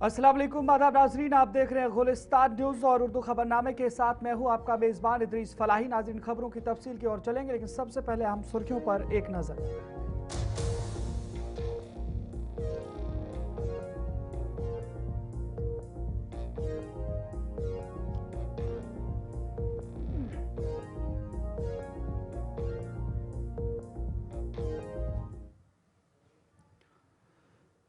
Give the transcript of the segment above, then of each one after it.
अस्सलाम वालेकुम आदाब नाजरीन, आप देख रहे हैं गुलिस्तान न्यूज़ और उर्दू खबरनामे के साथ मैं हूं आपका मेज़बान इदरीस फलाही। नाजरीन, खबरों की तफसील की ओर चलेंगे, लेकिन सबसे पहले हम सुर्खियों पर एक नज़र।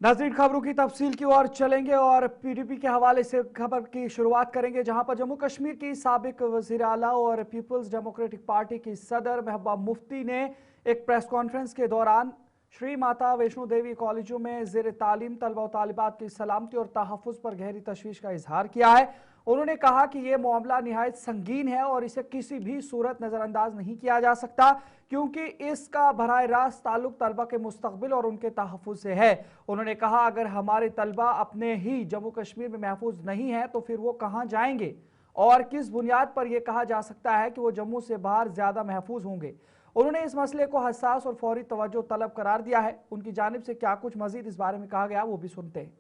नाज़रीन, खबरों की तफसील की ओर चलेंगे और PDP के हवाले से खबर की शुरुआत करेंगे, जहां पर जम्मू कश्मीर की साबिक वज़ीर आला और पीपल्स डेमोक्रेटिक पार्टी की सदर महबूबा मुफ्ती ने एक प्रेस कॉन्फ्रेंस के दौरान श्री माता वैष्णो देवी कॉलेजों में ज़ेर तालीम तलबा और तालिबात की सलामती और तहफ़्फ़ुज़ पर गहरी तशवीश का इजहार किया है। उन्होंने कहा कि ये मामला निहायत संगीन है और इसे किसी भी सूरत नज़रअंदाज नहीं किया जा सकता, क्योंकि इसका बराह रास्त ताल्लुक तलबा के मुस्तकबिल और उनके तहफ़्फ़ुज़ से है। उन्होंने कहा, अगर हमारे तलबा अपने ही जम्मू कश्मीर में महफूज नहीं है तो फिर वो कहाँ जाएंगे और किस बुनियाद पर यह कहा जा सकता है कि वो जम्मू से बाहर ज़्यादा महफूज होंगे। उन्होंने इस मसले को हसास और फौरी तवज्जो तलब करार दिया है। उनकी जानिब से क्या कुछ मजीद इस बारे में कहा गया वो भी सुनते हैं।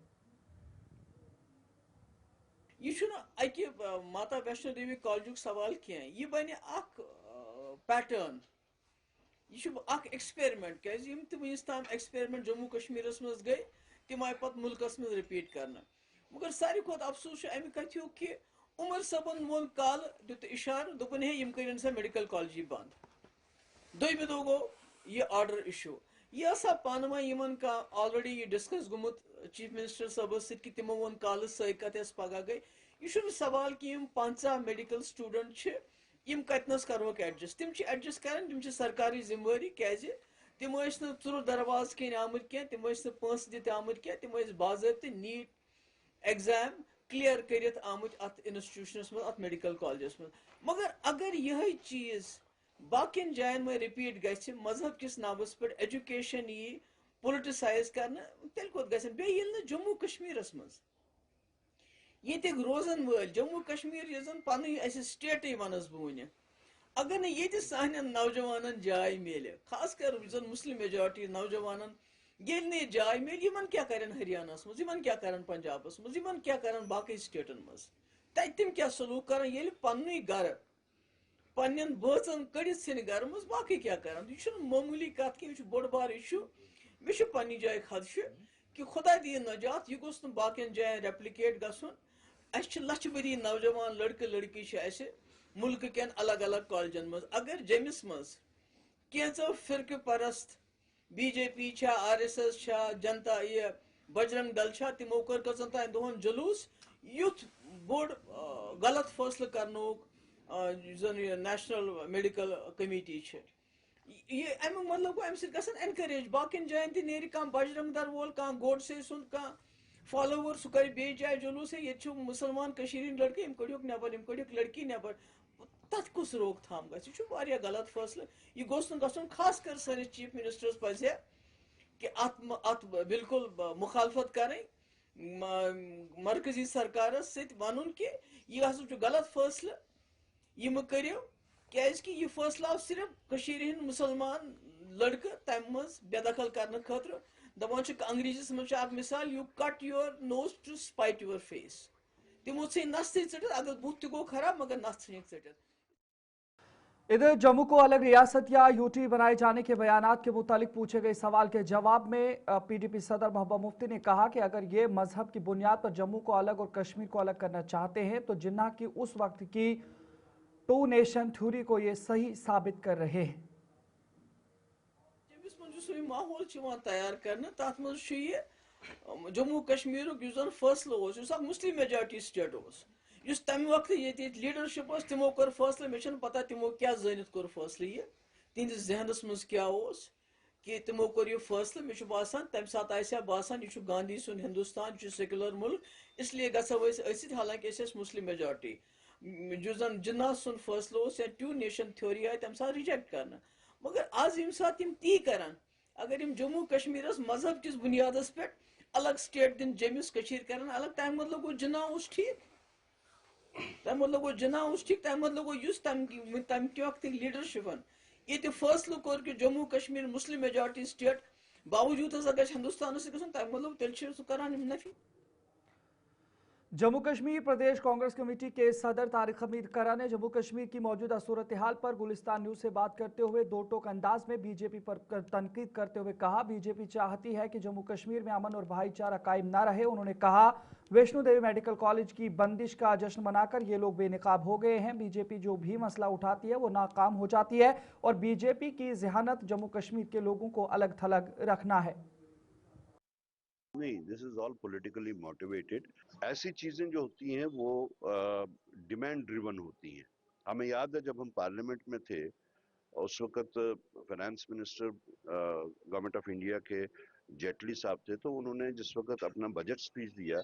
ये माता वैष्णो देवी कॉलेज सवाल क्या यह बन पैटर्न, यह एक्सपेरिमेंट क्या वनस ताम एक्सपेरिमेंट जम्मू कश्मीर मज गई तम आय पे मुल्कस मज रिपीट कर। मगर सारी खुद अफसोस अमि कथु कि उमर सबन मोल काल दुत इशार दोपन है यम कर सा मेडिकल कॉलेज बंद। दोम दो गो यह आर्डर इशू यह सा पानवा यमन का ऑलरेडी यह डिस्कस गुमुत चीफ मिनिस्टर सब कि तमो वो कल सत पगह गई। यह सवाल कि 50 मेडिकल स्टूडेंट यम कतनस करोक एडजस्ट तम एडजस्ट कर तम सरकारी जिम्मेवारी क्या तम चुर दरवाज कन आमत क्या तम पंस दित आमत क्या तम बाज़ाब्त नीट एग्जाम क्लियर कर आमत अत इंस्टीट्यूशनस मज अत मेडिकल कॉलेजस मज। मगर अगर यह चीज़ बाकिन जायन में रिपीट गि मजहब किस नाबस पे एजुकेशन यी पोलिटिसाइज कर तेल कोत गल जम्मू कश्मीर मज ये रोजन वल जम्मू कश्मीर यन पन स्टेट वनस बह वन अगर न ये सान नौजवान जाय मिले खास कर जन मुस्लिम मेजॉरिटी नौजवान ये जाय मिल इन क्या कर हरियाणा मज इन क्या कर पंजाबस मज इन क्या कर बाकी स्टेटन मज तम क्या सलूक कर पन्न गर पन्न बचन कड़ित सन गर मज बाकी क्या कर मामूली कत कि बोड़ बार इशू मे पन्नी जाए खदशे कि खुदा दीन नजात यह गोस बाकी जायन रेप्लिकेट गसन। लच बरी नौजवान लड़के लड़की मुल्क कन अलग अलग कॉलेजन मज अगर जमिस मज कैचो फिरक परस्त BJP RSS जनता ये बजरंग दल तमो कर कचन तान दोहन जुलूस युथ बोड़ गलत फैसले कर नेशनल मेडिकल कमेटी ये अमुक मतलब गो अम एनकरेज बाकी जायन तह कह बजरंग दल वोल कह गोडसे सुंद कह फॉलोवर सह कर बे जाए जुलूस ये मुसलमान लड़के कड़क नबर कड़क लड़की नबर तथ कुछ रोक थाम गह गलत फैसले यह गोस गन खास कर सैनिस चीफ मिनिस्टर्स पजे कि अत बिल्कुल मुखालफत करें मरकजी सरकार वन कि यह हसा गलत फैसले यह करो क्या यह फैसला आव सिर्फ मुसलमान लड़के तम मज बेदखल करने खतर दपान अंग्रेजीस मज मिसाल you cut your nose to spite your face तमो थ नस टिट अगर बुत तह गो खराब मगर नस टिट। इधर जम्मू को अलग रियासत या यूटी बनाए जाने के बयानात के मुतालिक पूछे गए सवाल के जवाब में PDP सदर महबूबा मुफ्ती ने कहा कि अगर ये मजहब की बुनियाद पर जम्मू को अलग और कश्मीर को अलग करना चाहते हैं तो जिन्ना की उस वक्त की 2 नेशन थ्योरी को ये सही साबित कर रहे हैं। माहौल तैयार कर तथ मज जम्मू कश्मीर फैसला मुस्लिम मेजॉरिटी स्टेट तम वक्त ये लीडरशिप तमो कर फैसले मे पता तमो क्या जानित कोर फैसले यह तिहस जहनस मज क्या कि तमो कोर यह फैसले मे बासान तम सात बासान यह गांधी सुन हिंदुस्तान सेक्युलर मुल्क इसलिए गो हालांकि मुस्लिम मेजॉरिटी जो जन जिन्ना सुन फैसलो या 2 नेशन थ्योरी आई तम सात रिजेक्ट कर। मगर आज यम सात ती कर अगर यम जम्मू कश्मीर मजहब किस बुनियाद पे अलग स्टेट दिन जमिस कर अलग तम मतलब गो जिन्ना ठीक तम मतलब गो जिन्ना ठीक तम मतलब गो तम वक्त लीडरशिप ये फैसलो कोर कि Jammu Kashmir Muslim majority state बावजूद हसा ग हिंदुस्तान तम मतलब तेल सह कर नफी। जम्मू कश्मीर प्रदेश कांग्रेस कमेटी के सदर तारिक हमीद करा ने जम्मू कश्मीर की मौजूदा सूरत हाल पर गुलिस्तान न्यूज से बात करते हुए दो टोक अंदाज में बीजेपी पर तनकीद करते हुए कहा, बीजेपी चाहती है कि जम्मू कश्मीर में अमन और भाईचारा कायम न रहे। उन्होंने कहा, वैष्णो देवी मेडिकल कॉलेज की बंदिश का जश्न मनाकर ये लोग बेनकाब हो गए हैं। बीजेपी जो भी मसला उठाती है वो नाकाम हो जाती है और बीजेपी की जहानत जम्मू कश्मीर के लोगों को अलग थलग रखना है। नहीं, this is all politically motivated. ऐसी चीजें जो होती हैं वो डिमांड ड्रिवन होती हैं। हमें याद है जब हम पार्लियामेंट में थे, उस वक्त finance minister government of India के जेटली साहब थे, तो उन्होंने जिस वक्त अपना बजट स्पीच दिया,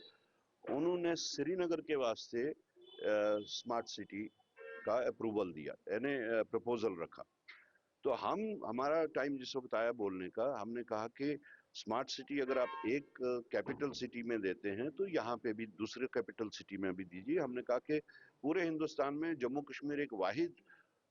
उन्होंने श्रीनगर के वास्ते स्मार्ट सिटी का अप्रूवल दिया, यानी प्रपोजल रखा। तो हमारा टाइम जिस वक्त आया बोलने का, हमने कहा कि स्मार्ट सिटी अगर आप एक कैपिटल सिटी में देते हैं तो यहाँ पे भी दूसरे कैपिटल सिटी में भी दीजिए। हमने कहा कि पूरे हिंदुस्तान में जम्मू कश्मीर एक वाहिद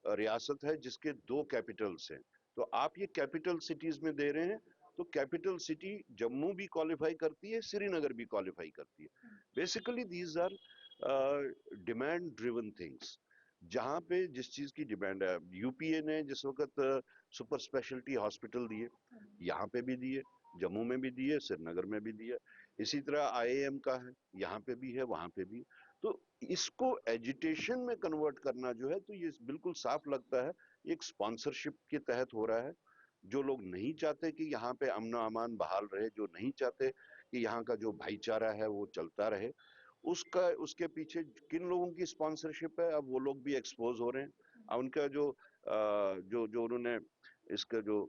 रियासत है जिसके 2 कैपिटल्स हैं, तो आप ये कैपिटल सिटीज में दे रहे हैं, तो कैपिटल सिटी जम्मू भी क्वालिफाई करती है, श्रीनगर भी क्वालिफाई करती है। Basically these are demand driven things. जहाँ पे जिस चीज की डिमांड है, यूपीए ने जिस वक्त सुपर स्पेशलिटी हॉस्पिटल दिए, यहाँ पे भी दिए, जम्मू में भी दिए, श्रीनगर में भी दिया। इसी तरह आईएएम का है, यहाँ पे भी है, वहां पे भी। तो इसको एजिटेशन में कन्वर्ट करना जो है, तो ये बिल्कुल साफ लगता है एक स्पॉन्सरशिप के तहत हो रहा है। जो लोग नहीं चाहते कि यहाँ पे अमन अमान बहाल रहे, जो नहीं चाहते कि यहाँ का जो भाईचारा है वो चलता रहे, उसके पीछे किन लोगों की स्पॉन्सरशिप है, अब वो लोग भी एक्सपोज हो रहे हैं। अब उनका जो उन्होंने इसका जो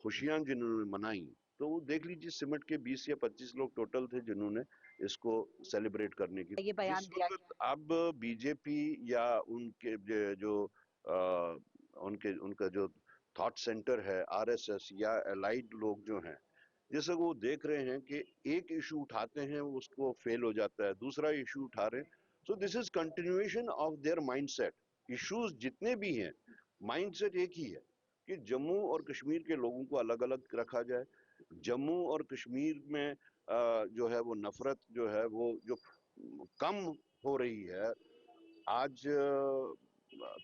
खुशियां जिन्होंने मनाई, तो वो देख लीजिए सिमट के 20 या 25 लोग टोटल थे जिन्होंने इसको सेलिब्रेट करने की ये बयान जिस दिया वक्त अब बीजेपी या उनके जो उनका जो थॉट सेंटर है आरएसएस या एलाइड लोग जो हैं, जैसे वो देख रहे हैं कि एक इशू उठाते हैं उसको फेल हो जाता है, दूसरा इशू उठा रहे हैं, so this is continuation of their mindset. Issues जितने भी हैं, माइंडसेट एक ही है कि जम्मू और कश्मीर के लोगों को अलग अलग रखा जाए। जम्मू और कश्मीर में जो है वो नफरत जो है वो जो कम हो रही है। आज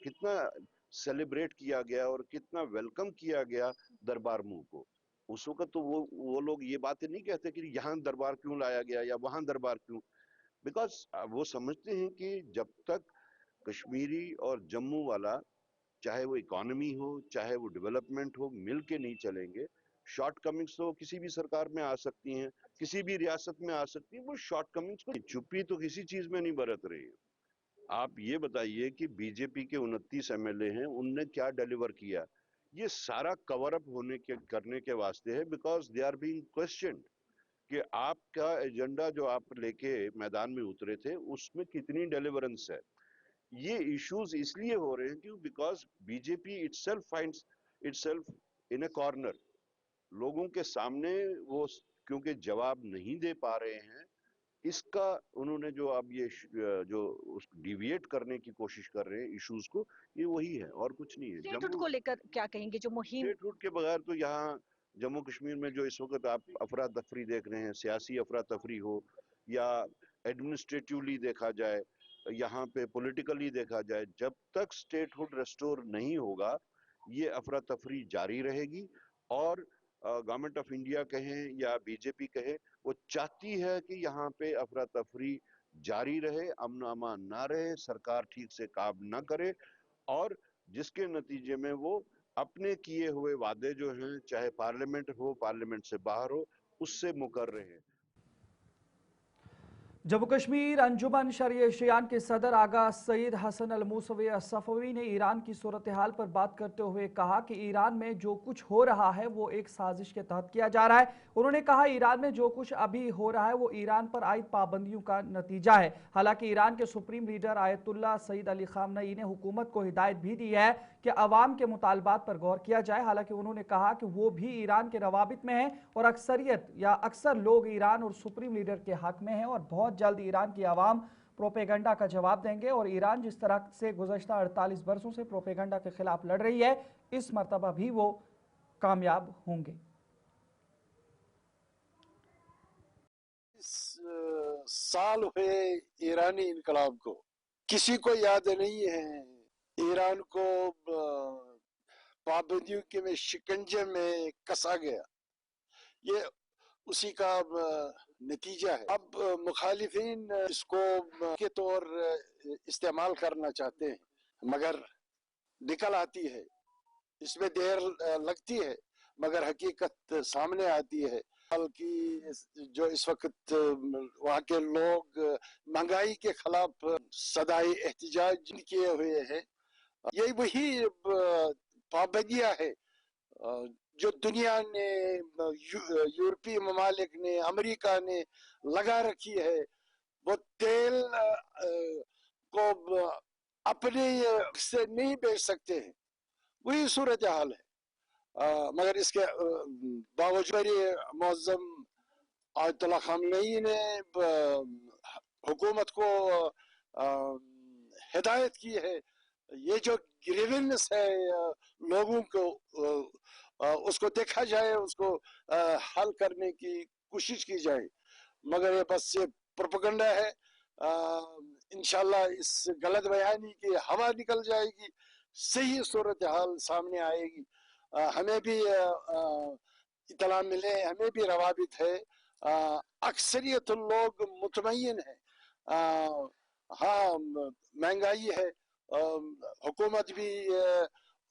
कितना सेलिब्रेट किया गया और कितना वेलकम किया गया दरबार मुंह को। उस वक्त तो वो लोग ये बातें नहीं कहते कि यहाँ दरबार क्यों लाया गया या वहां दरबार क्यों, बिकॉज वो समझते हैं कि जब तक कश्मीरी और जम्मू वाला, चाहे वो इकोनॉमी हो चाहे वो डेवलपमेंट हो, मिल के नहीं चलेंगे, शॉर्ट कमिंग्स तो किसी भी सरकार में आ सकती हैं, किसी भी रियासत में आ सकती है, वो शॉर्ट कमिंग्स को चुप्पी तो किसी चीज में नहीं बरत रही है। आप ये बताइए कि बीजेपी के 29 एमएलए हैं, उनने क्या डिलीवर किया? ये सारा कवर अप होने के करने के वास्ते है, because they are being question कि आपका एजेंडा जो आप लेके मैदान में उतरे थे उसमें कितनी डिलीवरेंस है। ये इश्यूज इसलिए हो रहे हैं क्यों, because BJP itself finds itself in A corner. लोगों के सामने वो क्योंकि जवाब नहीं दे पा रहे हैं, इसका उन्होंने जो अब ये जो डिविएट करने की कोशिश कर रहे हैं इश्यूज को, ये वही है और कुछ नहीं है। स्टेटहुड को लेकर क्या कहेंगे, जो मुहिम स्टेटहुड के बगैर तो यहाँ जम्मू कश्मीर में जो इस वक्त आप अफरा तफरी देख रहे हैं, सियासी अफरा तफरी हो या एडमिनिस्ट्रेटिवली देखा जाए, यहाँ पे पॉलिटिकली देखा जाए, जब तक स्टेटहुड रेस्टोर नहीं होगा ये अफरा तफरी जारी रहेगी। और गवर्नमेंट ऑफ इंडिया कहें या बीजेपी कहे, वो चाहती है कि यहाँ पे अफरा तफरी जारी रहे, अमन अमान ना रहे, सरकार ठीक से काम ना करे, और जिसके नतीजे में वो अपने किए हुए वादे जो हैं, चाहे पार्लियामेंट हो पार्लियामेंट से बाहर हो, उससे मुकर रहे हैं। जम्मू कश्मीर अंजुमन शरिया-ए-शियान के सदर आगा सईद हसन अल मूसवी सफवी ने ईरान की सूरत हाल पर बात करते हुए कहा कि ईरान में जो कुछ हो रहा है वो एक साजिश के तहत किया जा रहा है। उन्होंने कहा, ईरान में जो कुछ अभी हो रहा है वो ईरान पर आयद पाबंदियों का नतीजा है। हालांकि ईरान के supreme leader Ayatollah Saeed Ali Khamenei ने हुकूमत को हिदायत भी दी है कि अवाम के मुतालबात पर गौर किया जाए। हालांकि उन्होंने कहा कि वो भी ईरान के रवाबित में है और अक्सरियत या अक्सर लोग ईरान और सुप्रीम लीडर के हक में हैं और बहुत जल्द ईरान की आवाम प्रोपेगंडा का जवाब देंगे और ईरान जिस तरह से गुज़श्ता 48 बरसों से प्रोपेगंडा के खिलाफ लड़ रही है, इस मर्तबा भी वो कामयाब होंगे। इस साल हुए ईरानी इनकलाब को, किसी को याद नहीं है ईरान को पाबंदियों के में शिकंजे में कसा गया। ये उसी का नतीजा है। अब मुखालिफिन इसको के तौर इस्तेमाल करना चाहते हैं, मगर निकल आती है, इसमें देर लगती है, मगर हकीकत सामने आती है। कि जो इस वक्त वहाँ के लोग महंगाई के खिलाफ सदाई एहतजाज किए हुए हैं, यही वही पाबंदियां है जो दुनिया ने, यूरोपीय ममालिक ने, अमेरिका ने लगा रखी है। वो तेल को अपने से नहीं बेच सकते हैं, वही सूरत हाल है। मगर इसके बावजूद मौज़म आयतुल्लाह खामेनी ने हुकूमत को हिदायत की है, ये जो ग्रीवेंस है लोगों को उसको देखा जाए, उसको हल करने की कोशिश की जाए, मगर ये बस ये प्रोपेगेंडा है। इंशाल्लाह इस गलत बयानी की हवा निकल जाएगी, सही सूरत हाल सामने आएगी। हमें भी इतला मिले, हमें भी रवाबित है, अक्सरियत लोग मुतमईन है। हाँ, महंगाई है, हुकूमत भी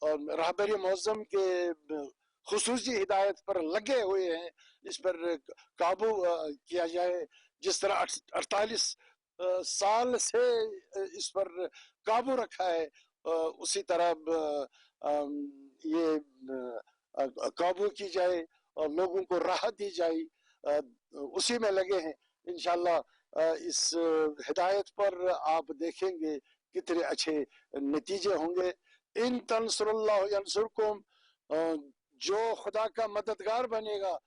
रहबरी मौज़म के खुसूसी हिदायत पर लगे हुए हैं, इस पर काबू किया जाए। जिस तरह 48 साल से इस पर काबू रखा है, उसी तरह ये काबू की जाए और लोगों को राहत दी जाए, उसी में लगे हैं। इंशाल्लाह इस हिदायत पर आप देखेंगे कितने अच्छे नतीजे होंगे। इन तंसुरुल्लाह यंसुरकुम, जो खुदा का मददगार बनेगा।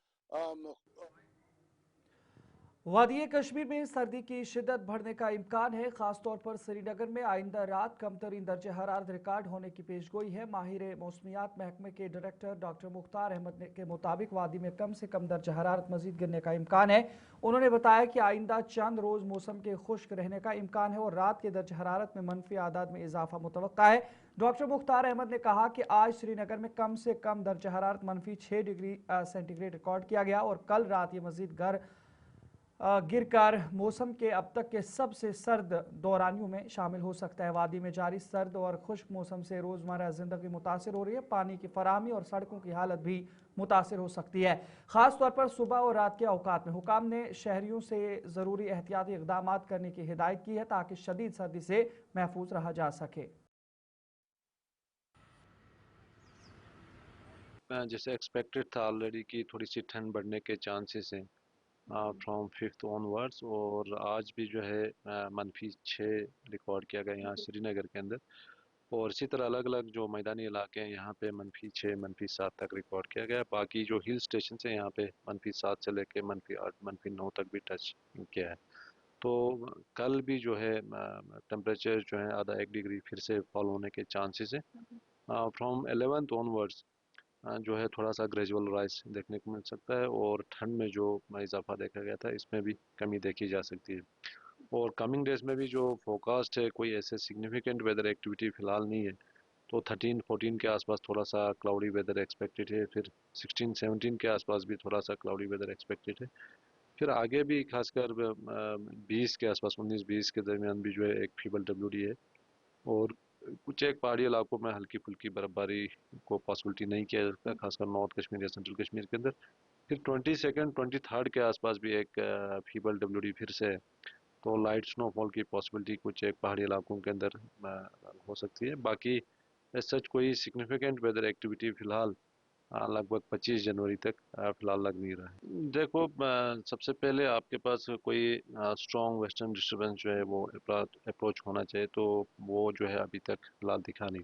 वादी कश्मीर में सर्दी की शिद्दत बढ़ने का इम्कान है। खासतौर पर श्रीनगर में आइंदा रात कम तरीन दर्जे हरारत रिकॉर्ड होने की पेशगोई है। माहिर मौसमियात महकमे के डायरेक्टर डॉक्टर मुख्तार अहमद के मुताबिक वादी में कम से कम दर्जा हरारत मजीद गिरने का इम्कान है। उन्होंने बताया कि आइंदा चंद रोज़ मौसम के खुश्क रहने का इम्कान है और रात के दर्जा हरारत में मनफी आदाद में इजाफा मुतवक्का है। डॉक्टर मुख्तार अहमद ने कहा कि आज श्रीनगर में कम से कम दर्जा हरारत -6 डिग्री सेंटीग्रेड रिकॉर्ड किया गया और कल रात ये मजीद गिरकर मौसम के अब तक के सबसे सर्द दौरानियों में शामिल हो सकता है। वादी में जारी सर्द और खुश्क मौसम से रोज़मर्रा ज़िंदगी मुतासर हो रही है। पानी की फराहमी और सड़कों की हालत भी मुतासर हो सकती है। ख़ास तौर पर सुबह और रात के औकात में हुकाम ने शहरियों से ज़रूरी एहतियाती इक़दाम करने की हिदायत की है ताकि शदीद सर्दी से महफूज रहा जा सके। जैसे एक्सपेक्टेड था ऑलरेडी कि थोड़ी सी ठंड बढ़ने के चांसेस हैं फ्रॉम 5th ऑनवर्ड्स, और आज भी जो है -6 रिकॉर्ड किया गया यहाँ श्रीनगर के अंदर। और इसी तरह अलग अलग जो मैदानी इलाके हैं यहाँ पे -6 -7 तक रिकॉर्ड किया गया। बाकी जो हिल स्टेशन है यहाँ पे -7 से लेके -8 -9 तक भी टच किया है। तो कल भी जो है टेम्परेचर जो है आधा 1 डिग्री फिर से फॉल होने के चांसेस है। फ्रॉम 11th ऑनवर्ड्स जो है थोड़ा सा ग्रेजुअल राइज देखने को मिल सकता है, और ठंड में जो इजाफा देखा गया था इसमें भी कमी देखी जा सकती है। और कमिंग डेज में भी जो फोरकास्ट है, कोई ऐसे सिग्निफिकेंट वेदर एक्टिविटी फ़िलहाल नहीं है। तो 13-14 के आसपास थोड़ा सा क्लाउडी वेदर एक्सपेक्टेड है, फिर 16-17 के आसपास भी थोड़ा सा क्लाउडी वेदर एक्सपेक्टेड है। फिर आगे भी खासकर 20 के आसपास 19-20 के दरमियान भी जो है एक फीबल WD है, और कुछ एक पहाड़ी इलाकों में हल्की फुल्की बर्फबारी को पॉसिबिलिटी नहीं किया जाता, खासकर नॉर्थ कश्मीर या सेंट्रल कश्मीर के अंदर। फिर 22nd 23rd के आसपास भी एक फीबल WD फिर से है, तो लाइट स्नोफॉल की पॉसिबिलिटी कुछ एक पहाड़ी इलाकों के अंदर हो सकती है। बाकी सच कोई सिग्निफिकेंट वेदर एक्टिविटी फ़िलहाल लगभग 25 जनवरी तक फ़िलहाल लग नहीं रहा है। देखो, सबसे पहले आपके पास कोई स्ट्रॉन्ग वेस्टर्न डिस्टर्बेंस जो है वो अप्रोच होना चाहिए, तो वो जो है अभी तक फ़िलहाल दिखा नहीं।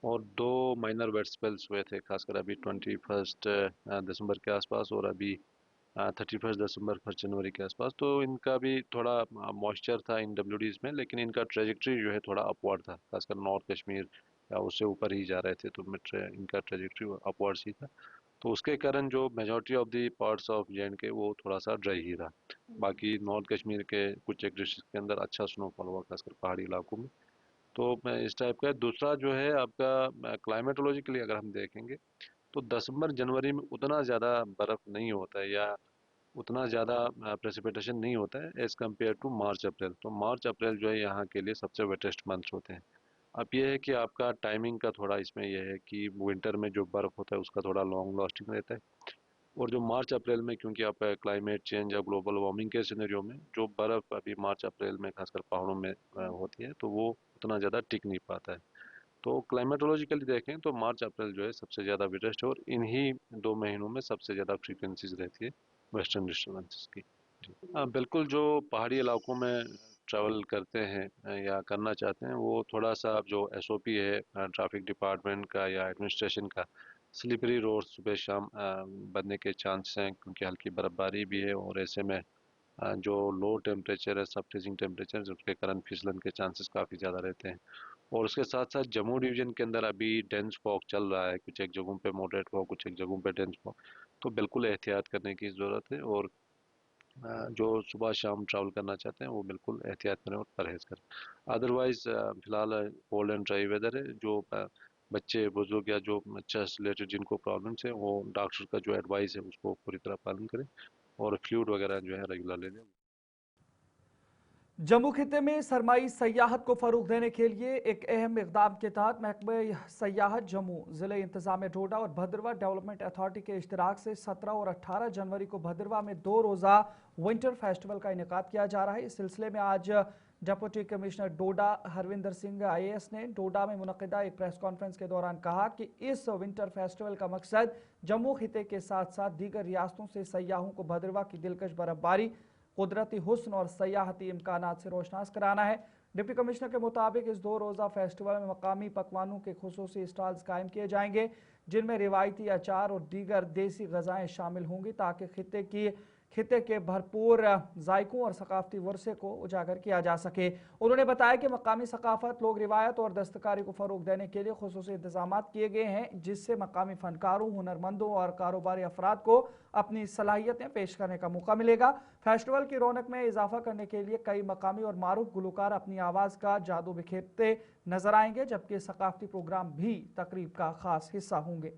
और 2 माइनर वेट स्पेल्स हुए थे, खासकर अभी 21 दिसंबर के आसपास और अभी 31 दिसंबर 1 जनवरी के आसपास। तो इनका भी थोड़ा मॉइस्चर था इन WDs में, लेकिन इनका ट्रेजेक्ट्री जो है थोड़ा अपवर्ड था, खासकर नॉर्थ कश्मीर या उससे ऊपर ही जा रहे थे, तो इनका ट्रेजेक्ट्री अपवर्ड्स ही था। तो उसके कारण जो majority of the parts of J&K वो थोड़ा सा ड्राई ही रहा। बाकी नॉर्थ कश्मीर के कुछ एक डिस्ट्रिक्ट के अंदर अच्छा स्नोफॉल हुआ, खासकर पहाड़ी इलाकों में। तो इस टाइप का। दूसरा जो है आपका क्लाइमेटोलॉजिकली अगर हम देखेंगे तो दिसंबर जनवरी में उतना ज़्यादा बर्फ़ नहीं होता है, या उतना ज़्यादा प्रेसिपिटेशन नहीं होता है एज़ कम्पेयर टू मार्च अप्रैल। तो मार्च अप्रैल जो है यहाँ के लिए सबसे वेटेस्ट मंथ्स होते हैं। अब ये है कि आपका टाइमिंग का थोड़ा इसमें यह है कि विंटर में जो बर्फ़ होता है उसका थोड़ा लॉन्ग लास्टिंग रहता है, और जो मार्च अप्रैल में, क्योंकि आपका क्लाइमेट चेंज या ग्लोबल वार्मिंग के सिनेरियो में जो बर्फ़ अभी मार्च अप्रैल में खासकर पहाड़ों में होती है, तो वो उतना ज़्यादा टिक नहीं पाता है। तो क्लाइमेटोलॉजिकली देखें तो मार्च अप्रैल जो है सबसे ज़्यादा वेटेस्ट है, और इन्हीं 2 महीनों में सबसे ज़्यादा फ्रीक्वेंसीज रहती है वेस्टर्न डिस्टर्बेंसेस की। जी हाँ, बिल्कुल। जो पहाड़ी इलाकों में ट्रैवल करते हैं या करना चाहते हैं, वो थोड़ा सा जो SOP है ट्रैफिक डिपार्टमेंट का या एडमिनिस्ट्रेशन का, स्लिपरी रोड सुबह शाम बनने के चांस हैं, क्योंकि हल्की बर्फबारी भी है, और ऐसे में जो लो टेम्परेचर है, सब फ्रीजिंग टेम्परेचर, जिसके कारण फिसलन के चांसेस काफ़ी ज़्यादा रहते हैं। और उसके साथ साथ जम्मू डिवीज़न के अंदर अभी डेंस फॉग चल रहा है, कुछ एक जगहों पे मॉडरेट फॉग, कुछ एक जगहों पे डेंस फॉग। तो बिल्कुल एहतियात करने की ज़रूरत है, और जो सुबह शाम ट्रैवल करना चाहते हैं वो बिल्कुल एहतियात करें और परहेज़ करें। अदरवाइज़ फ़िलहाल कोल्ड एंड ड्राई वेदर है। जो बच्चे बुजुर्ग या जो चेस्ट रिलेटेड जिनको प्रॉब्लम्स है, वो डॉक्टर का जो एडवाइस है उसको पूरी तरह पालन करें, और फ्लूइड वगैरह जो है रेगुलर ले लें। जम्मू खिते में सरमाई सयाहत को फरोग देने के लिए एक अहम इकदाम के तहत महकमे सयाहत जम्मू, ज़िले इंतज़ामिया डोडा और भद्रवा डेवलपमेंट अथॉरिटी के इश्तराक से 17 और 18 जनवरी को भद्रवा में 2 रोज़ा विंटर फेस्टिवल का इनेकाद किया जा रहा है। इस सिलसिले में आज डिप्टी कमिश्नर डोडा हरविंदर सिंह IAS ने डोडा में मुनक़िदा एक प्रेस कॉन्फ्रेंस के दौरान कहा कि इस विंटर फेस्टिवल का मकसद जम्मू खिते के साथ साथ दीगर रियासतों से सयाहों को भद्रवा की दिलकश बर्फबारी, कुदरती हुस्न और सयाहती इम्कानात से रोशनास कराना है। डिप्टी कमिश्नर के मुताबिक इस 2 रोज़ा फेस्टिवल में मकामी पकवानों के खुसूसी स्टॉल्स कायम किए जाएंगे, जिनमें रिवायती अचार और दीगर देसी गज़ाएँ शामिल होंगी, ताकि खिते के भरपूर जायकों और सकाफती वर्से को उजागर किया जा सके। उन्होंने बताया कि मकामी सकाफत, लोक रिवायत और दस्तकारी को फ़रोग देने के लिए खुसूसी इंतजाम किए गए हैं, जिससे मकामी फ़नकारों, हुनरमंदों और कारोबारी अफराद को अपनी सलाहियतें पेश करने का मौका मिलेगा। फेस्टिवल की रौनक में इजाफा करने के लिए कई मकामी और मारूफ गुलकार अपनी आवाज़ का जादू बिखेरते नजर आएंगे, जबकि सकाफती प्रोग्राम भी तकरीब का खास हिस्सा होंगे।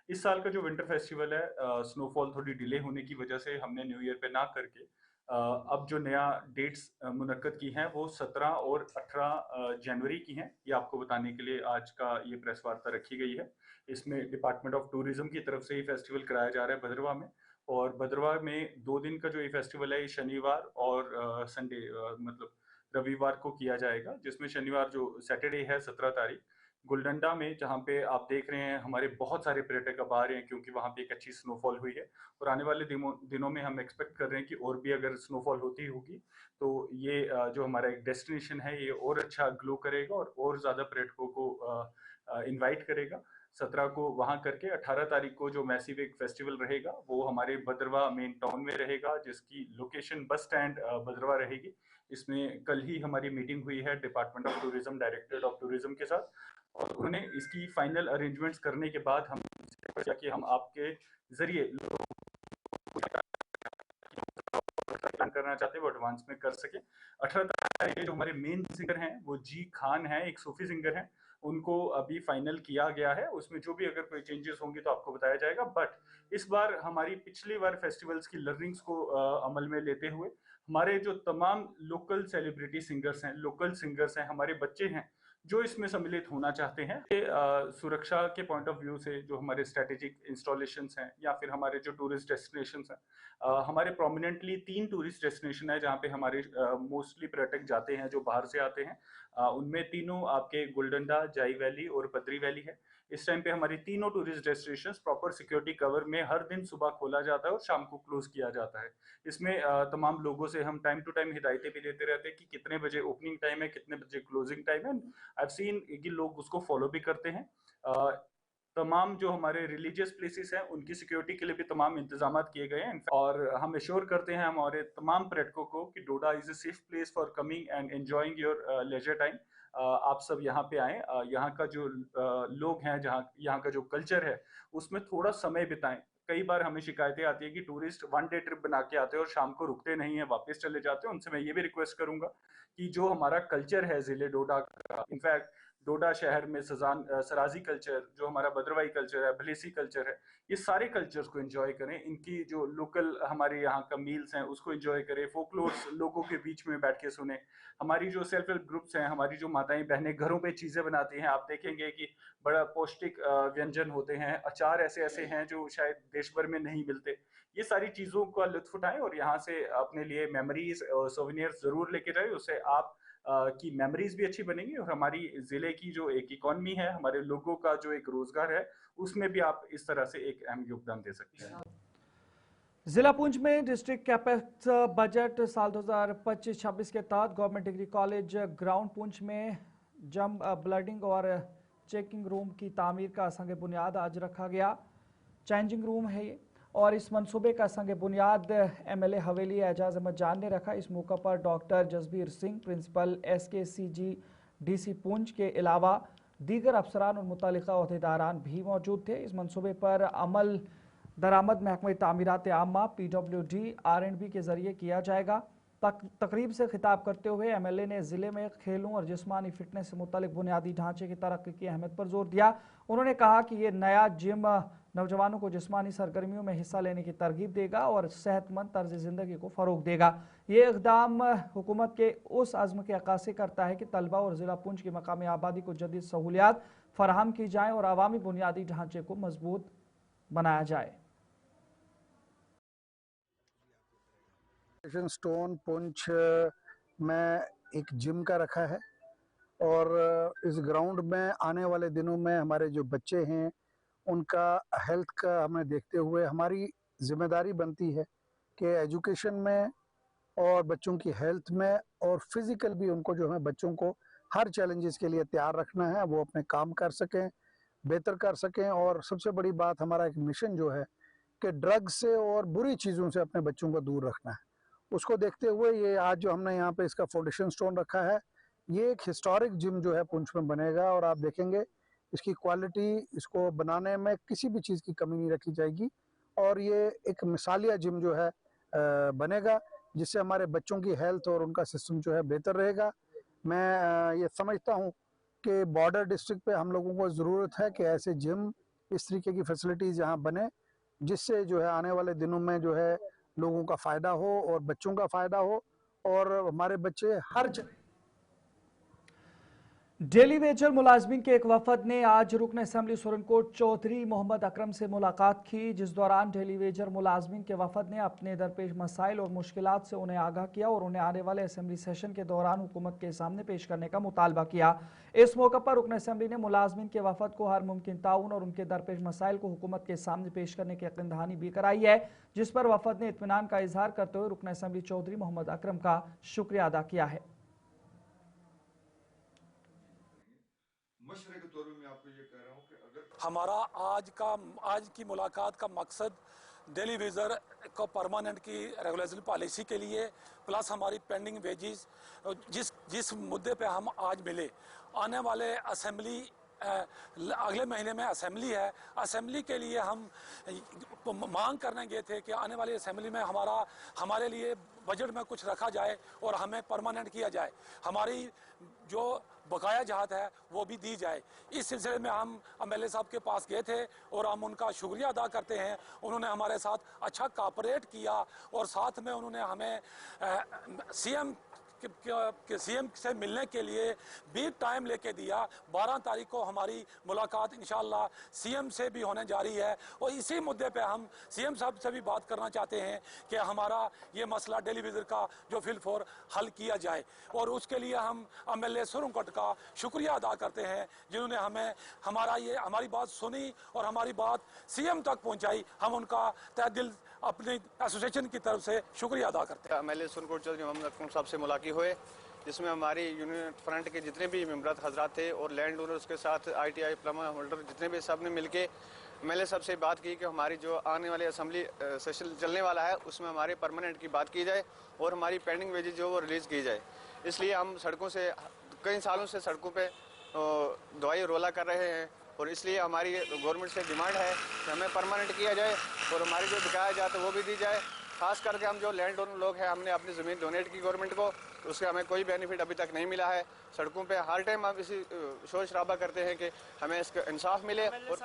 इस साल का जो विंटर फेस्टिवल है, स्नोफॉल थोड़ी डिले होने की वजह से हमने न्यू ईयर पे ना करके अब जो नया डेट्स मुनक्कद की हैं वो 17 और 18 जनवरी की हैं। ये आपको बताने के लिए आज का ये प्रेस वार्ता रखी गई है। इसमें डिपार्टमेंट ऑफ टूरिज्म की तरफ से ये फेस्टिवल कराया जा रहा है भद्रवा में, और भद्रवा में 2 दिन का जो ये फेस्टिवल है, ये शनिवार और संडे मतलब रविवार को किया जाएगा, जिसमें शनिवार जो सैटरडे है 17 तारीख, गुलडंडा में, जहाँ पे आप देख रहे हैं हमारे बहुत सारे पर्यटक अब आ रहे हैं, क्योंकि वहाँ पे एक अच्छी स्नोफॉल हुई है, और आने वाले दिनों में हम एक्सपेक्ट कर रहे हैं कि और भी अगर स्नोफॉल होती होगी तो ये जो हमारा एक डेस्टिनेशन है ये और अच्छा ग्लो करेगा और ज़्यादा पर्यटकों को इनवाइट करेगा। 17 को वहाँ करके 18 तारीख को जो मैसिव एक फेस्टिवल रहेगा वो हमारे भद्रवा मेन टाउन में रहेगा, जिसकी लोकेशन बस स्टैंड भद्रवा रहेगी। इसमें कल ही हमारी मीटिंग हुई है department of tourism, directorate of tourism के साथ, और उन्होंने इसकी फाइनल अरेंजमेंट्स करने के बाद हम कि हम आपके जरिए प्लान करना चाहते हैं वो एडवांस में कर सके। 18 तारीख जो हमारे मेन सिंगर हैं वो जी खान हैं, एक सूफी सिंगर हैं, उनको अभी फाइनल किया गया है। उसमें जो भी अगर कोई चेंजेस होंगे तो आपको बताया जाएगा, बट इस बार हमारी पिछली बार फेस्टिवल्स की लर्निंग्स को अमल में लेते हुए हमारे जो तमाम लोकल सेलिब्रिटी सिंगर्स हैं, लोकल सिंगर्स हैं, हमारे बच्चे हैं जो इसमें सम्मिलित होना चाहते हैं, सुरक्षा के पॉइंट ऑफ व्यू से जो हमारे स्ट्रेटेजिक इंस्टॉलेशंस हैं या फिर हमारे जो टूरिस्ट डेस्टिनेशंस हैं, हमारे प्रोमिनेंटली 3 टूरिस्ट डेस्टिनेशन है जहाँ पे हमारे मोस्टली पर्यटक जाते हैं जो बाहर से आते हैं। उनमें तीनों आपके गोल्डंडा, जाई वैली और बद्री वैली है। इस टाइम पे हमारी तीनों tourist destinations proper security cover में हर दिन सुबह खोला जाता है और शाम को क्लोज किया जाता है। इसमें तमाम लोगों से हम टाइम टू टाइम हिदायतें भी लेते रहते हैं कि कितने बजे ओपनिंग टाइम है, कितने बजे क्लोजिंग टाइम है। आई हैव सीन कि लोग उसको फॉलो भी करते हैं। तमाम जो हमारे रिलीजियस प्लेसेस हैं उनकी सिक्योरिटी के लिए भी तमाम इंतजाम किए गए हैं, और हम एश्योर करते हैं हमारे तमाम पर्यटकों को कि Doda is a safe place for coming and enjoying your leisure time. आप सब यहाँ पे आएं, यहाँ का जो लोग हैं, यहाँ का जो कल्चर है उसमें थोड़ा समय बिताएं। कई बार हमें शिकायतें आती है कि टूरिस्ट वन डे ट्रिप बना के आते हैं और शाम को रुकते नहीं है, वापस चले जाते हैं। उनसे मैं ये भी रिक्वेस्ट करूंगा कि जो हमारा कल्चर है ज़िले डोडा का, इनफैक्ट डोडा शहर में सराजी कल्चर, जो हमारा भद्रवाही कल्चर है, भलेसी कल्चर है, ये सारे कल्चर्स को एंजॉय करें। इनकी जो लोकल हमारे यहाँ का मील्स हैं उसको एंजॉय करें, फोकलोर्स लोगों के बीच में बैठ के सुने। हमारी जो सेल्फ हेल्प ग्रुप्स हैं, हमारी जो माताएं बहनें घरों पे चीज़ें बनाती हैं, आप देखेंगे कि बड़ा पौष्टिक व्यंजन होते हैं, अचार ऐसे ऐसे हैं जो शायद देश भर में नहीं मिलते। ये सारी चीज़ों का लुत्फ उठाएं और यहाँ से अपने लिए मेमोरीज और सोवेनियर्स ज़रूर लेके जाएं। उससे आप की मेमोरीज भी अच्छी बनेंगी और हमारी ज़िले की जो एक इकॉनमी है, हमारे लोगों का जो एक रोज़गार है, उसमें भी आप इस तरह से एक अहम योगदान दे सकते हैं। जिला पुंछ में डिस्ट्रिक्ट कैपेक्स बजट साल 2025-26 के तहत government degree college ground Poonch में जम ब्लडिंग और चेकिंग रूम की तामीर का संग बुनियाद आज रखा गया। चेंजिंग रूम है ये और इस मंसूबे का संग बुनियाद एमएलए हवेली एजाज अहमद जान ने रखा। इस मौके पर doctor Jasbir Singh, principal SKCG DC Poonch के अलावा दीगर अफसरान और मुतल्लिका ओहदेदारान भी मौजूद थे। इस मंसूबे पर अमल दरामद महकमा तामीरात आमा PWD R&B के जरिए किया जाएगा। तकरीब से खिताब करते हुए एमएलए ने ज़िले में खेलों और जिस्मानी फिटनेस से मुतालिक बुनियादी ढांचे की तरक्की की अहमियत पर जोर दिया। उन्होंने कहा कि ये नया जिम नौजवानों को जिस्मानी सरगर्मियों में हिस्सा लेने की तरगीब देगा और सेहतमंद तर्ज ज़िंदगी को फ़रोग देगा। ये इक़दाम हुकूमत के उस अज़्म की अक्कासी करता है कि तलबा और ज़िला पुंछ की मकामी आबादी को जदीद सहूलियात फराहम की जाएँ और अवामी बुनियादी ढांचे को मजबूत बनाया जाए। स्टोन पुंछ में एक जिम का रखा है और इस ग्राउंड में आने वाले दिनों में हमारे जो बच्चे हैं उनका हेल्थ का हमें देखते हुए हमारी जिम्मेदारी बनती है कि एजुकेशन में और बच्चों की हेल्थ में और फिज़िकल भी उनको जो है बच्चों को हर चैलेंजेस के लिए तैयार रखना है, वो अपने काम कर सकें, बेहतर कर सकें। और सबसे बड़ी बात हमारा एक मिशन जो है कि ड्रग्स से और बुरी चीज़ों से अपने बच्चों को दूर रखना है। उसको देखते हुए ये आज जो हमने यहाँ पे इसका फाउंडेशन स्टोन रखा है, ये एक हिस्टोरिक जिम जो है पुंछ में बनेगा और आप देखेंगे इसकी क्वालिटी, इसको बनाने में किसी भी चीज़ की कमी नहीं रखी जाएगी और ये एक मिसालिया जिम जो है बनेगा जिससे हमारे बच्चों की हेल्थ और उनका सिस्टम जो है बेहतर रहेगा। मैं ये समझता हूँ कि बॉर्डर डिस्ट्रिक्ट पे हम लोगों को ज़रूरत है कि ऐसे जिम, इस तरीके की फैसिलिटीज़ यहाँ बने जिससे जो है आने वाले दिनों में जो है लोगों का फ़ायदा हो और बच्चों का फ़ायदा हो और हमारे बच्चे हर डेली वेजर मुलाजमीन के एक वफद ने आज रुकन असम्बली सुरनकोट चौधरी मोहम्मद अकरम से मुलाकात की, जिस दौरान डेली वेजर मुलाजमीन के वफद ने अपने दरपेश मसाइल और मुश्किलात से उन्हें आगाह किया और उन्हें आने वाले असम्बली सेशन के दौरान हुकूमत के सामने पेश करने का मुतालबा किया। इस मौके पर रुकन असम्बली ने मुलाजमीन के वफद को हर मुमकिन ताउन और उनके दरपेश मसाइल को हुकूमत के सामने पेश करने की यकीन दहानी भी कराई है, जिस पर वफद ने इत्मीनान का इजहार करते हुए रुकन असम्बली चौधरी मोहम्मद अकरम का शुक्रिया अदा किया है। मशरे के तौर में मैं आपको ये कह रहा हूँ कि अगर हमारा आज की मुलाकात का मकसद डेली वेजर को परमानेंट की रेगुलेशन पॉलिसी के लिए प्लस हमारी पेंडिंग वेजेस जिस मुद्दे पे हम आज मिले, आने वाले असेंबली अगले महीने में असेंबली है, असेंबली के लिए हम मांग करने गए थे कि आने वाली असेंबली में हमारे लिए बजट में कुछ रखा जाए और हमें परमानेंट किया जाए, हमारी जो बकाया जहात है वो भी दी जाए। इस सिलसिले में हम MLA साहब के पास गए थे और हम उनका शुक्रिया अदा करते हैं। उन्होंने हमारे साथ अच्छा कोऑपरेट किया और साथ में उन्होंने हमें CM से मिलने के लिए भी टाइम लेके दिया। 12 तारीख को हमारी मुलाकात इंशाअल्लाह CM से भी होने जा रही है और इसी मुद्दे पे हम CM साहब से भी बात करना चाहते हैं कि हमारा ये मसला डेली वेजर का जो फिलफोर हल किया जाए और उसके लिए हम MLA सुरनकोट का शुक्रिया अदा करते हैं जिन्होंने हमारी बात सुनी और हमारी बात CM तक पहुँचाई। हम उनका तहे दिल अपनी एसोसिएशन की तरफ से शुक्रिया अदा करते हैं। MLA सुरनकोट चौधरी मोहम्मद अकरम साहब से मुलाकात हुए, जिसमें हमारी यूनियन फ्रंट के जितने भी मेंबर हजरात थे और लैंड ओनर्स के साथ ITI प्लमा होल्डर जितने भी सब ने मिलके MLA साहब से बात की कि हमारी जो आने वाले असेंबली सेशन चलने वाला है उसमें हमारे परमानेंट की बात की जाए और हमारी पेंडिंग वेजेस जो वो रिलीज़ की जाए। इसलिए हम सड़कों से कई सालों से सड़कों पे दवाई रोला कर रहे हैं और इसलिए हमारी गवर्नमेंट से डिमांड है कि हमें परमानेंट किया जाए और हमारी जो बकाया जाता है वो भी दी जाए। खास करके हम जो लैंड ओनर लोग हैं, हमने अपनी ज़मीन डोनेट की गवर्नमेंट को, उससे हमें कोई बेनिफिट अभी तक नहीं मिला है। सड़कों पे हर टाइम हम इसी शोर शराबा करते हैं कि हमें इसका इंसाफ मिले। और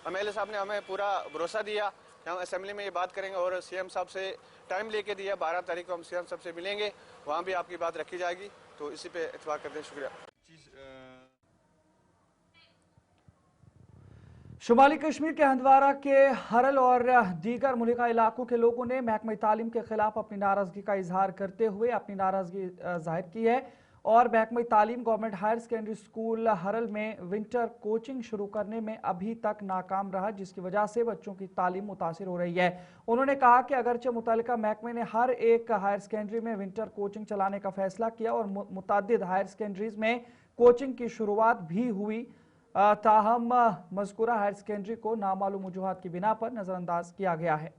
MLA साहब ने हमें पूरा भरोसा दिया कि हम असेंबली में ये बात करेंगे और CM साहब से टाइम लेके दिया, 12 तारीख को हम CM साहब से मिलेंगे, वहाँ भी आपकी बात रखी जाएगी। तो इसी पे इत्तेफाक करते हैं। शुक्रिया। शुमाली कश्मीर के हंदवारा के हरल और दीगर मुल्का इलाकों के लोगों ने महकमा तालीम के खिलाफ अपनी नाराजगी का इजहार करते हुए अपनी नाराजगी जाहिर की है और महकमा तालीम गवर्नमेंट हायर सेकेंडरी स्कूल हरल में विंटर कोचिंग शुरू करने में अभी तक नाकाम रहा, जिसकी वजह से बच्चों की तालीम मुतासिर हो रही है। उन्होंने कहा कि अगरचे मुतल्लिका महकमे ने हर एक हायर सेकेंडरी में विंटर कोचिंग चलाने का फैसला किया और मुतअद्दिद हायर सेकेंडरीज में कोचिंग की शुरुआत भी हुई, ताहम मज़कूरा हायर सेकेंडरी को नामालूम वजूहात की बिना पर नजरअंदाज किया गया है।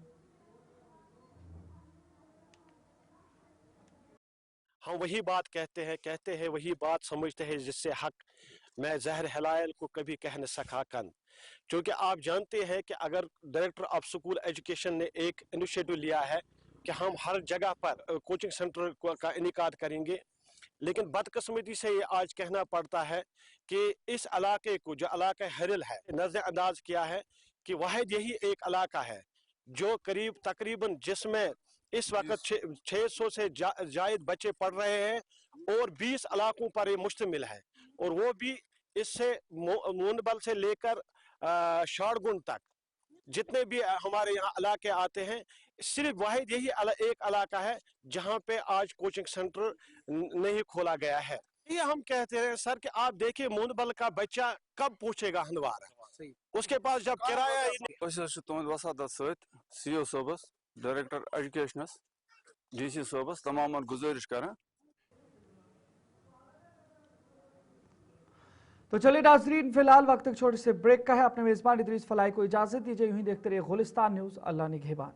हम वही बात कहते हैं वही बात समझते हैं जिससे हक मैं जहर हलायल को कभी कह न सका कन। क्योंकि आप जानते हैं कि अगर डायरेक्टर ऑफ स्कूल एजुकेशन ने एक इनिशिएटिव लिया है कि हम हर जगह पर कोचिंग सेंटर का इनेकाद करेंगे, लेकिन बदकिस्मती से ये आज कहना पड़ता है कि इस इलाके को, जो इलाका हरल है, नजरअंदाज किया है कि वाहिद यही एक इलाका है जो तकरीबन जिसमें इस वक्त 600 से जायद बच्चे पढ़ रहे हैं और 20 इलाकों पर ये मुश्तमिल है, और वो भी इससे मुनबल से लेकर शारगुन तक जितने भी हमारे यहाँ इलाके आते हैं, सिर्फ वाहिद यही एक इलाका है जहाँ पे आज कोचिंग सेंटर नहीं खोला गया है। ये हम कहते हैं सर कि आप देखिए मुनबल का बच्चा कब पूछेगा हंदवारा, उसके पास जब किराया CO صوبس डायरेक्टर एजुकेशनस DC صوبس तमाम गुजारिश करें। तो चलिए नाज़रीन, फिलहाल वक्त एक छोटे से ब्रेक का है। अपने मेजबान इदरीस फलाई को इजाजत दीजिए। यूं ही देखते रहिए गुलिस्तान न्यूज़। अल्लाह निगहबान।